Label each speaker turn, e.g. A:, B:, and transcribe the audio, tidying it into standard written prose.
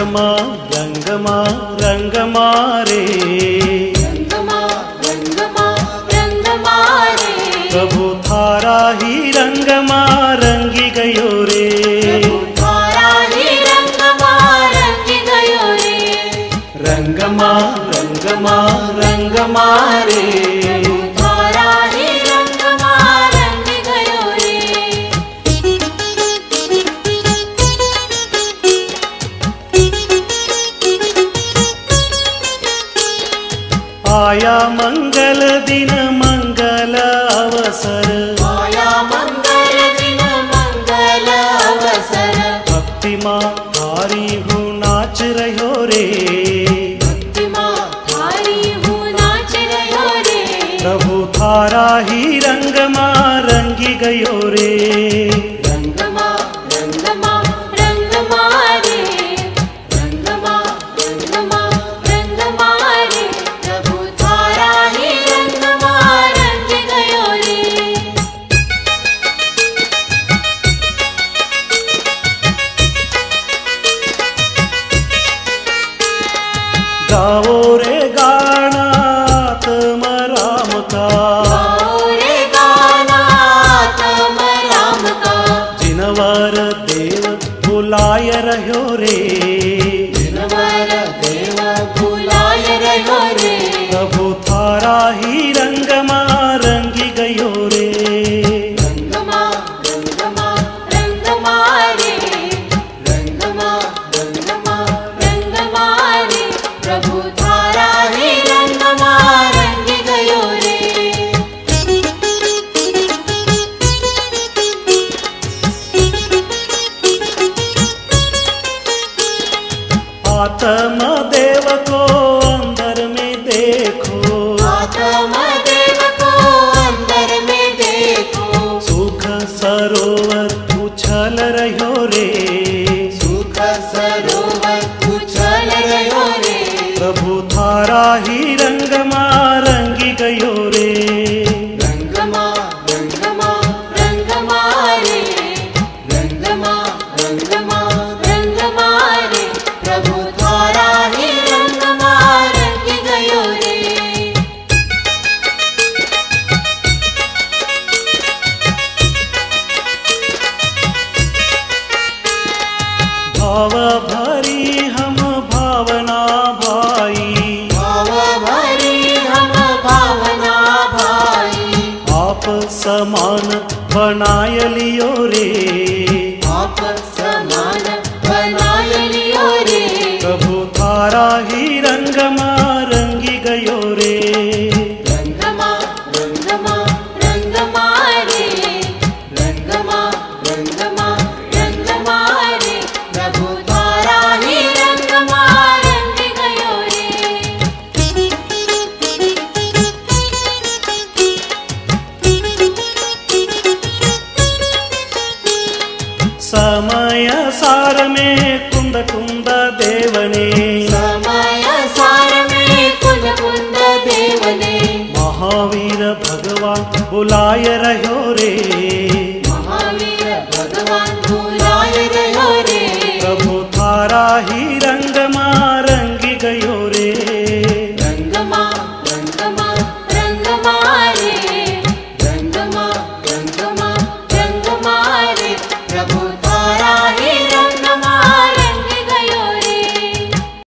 A: रंगमा रंगमा रंगमा रे,
B: रंगमा रंगमा रंगमा रे,
A: प्रभु थारा ही रंगमा रंगी गयो रे,
B: प्रभु थारा ही रंगमा रंगी गयो रे,
A: रंगमा रंगमा रंगमा रे,
B: प्रभु थारा ही रंगमा रंगी गयो रे।
A: आया मंगल दिन मंगल अवसर,
B: आया मंगल दिन मंगल अवसर,
A: भक्ति माँ थारी हूँ नाच रहो रे,
B: भक्ति माँ थारी हूँ नाच रहो रे,
A: प्रभु थारा ही रंगमा रंगी गयो रे,
B: रंगमा रंगमा रंगमा रे, रंगमा रंगमा रंगमा रे, प्रभु थारा ही रंगमा रंग गयो रे।
A: गाओ रे गाना तम राम का,
B: गाओ रे गाना तम राम का,
A: जिनवर देव बुलाय रहो रे,
B: जिनवर देव बुलाय रहो रे,
A: प्रभु थारा ही रंगमा रंगी गयो रे,
B: रंगमा रंगमा रंगमा रे, रंगमा रंगमा रंगमा रे, प्रभु थारा ही रंगमा रंग गयो रे।
A: आत्म देव को अंदर में देखो,
B: आत्म देव को अंदर में देखो,
A: सुख सरोवर उछल रहो रे,
B: सुख सरोवर उछल रहो रे,
A: प्रभु थारा ही रंगमा रंगी गयो रे,
B: रंगमा रंगमा रंगमा रे, रंगमा रंगमा रंगमा रे, प्रभु थारा ही रंगमा रंग गयो रे।
A: भाव भरी हम भावना भाई,
B: भाव भरी हम भावना भाई,
A: आप समान बनाय लियो रे,
B: आप समान बनाय लियो रे,
A: प्रभु थारा ही रंगमा रंगी गयो रे,
B: रंगमा रंगमा रंगमा रे, रंगमा रंगमा रंगमा रे, प्रभु थारा ही रंगमा रंग गयो रे।
A: समय सार में कुंद कुंद देवने,
B: समय सार में कुंद कुंद देवने,
A: महावीर भगवान बुलाय रहो रे,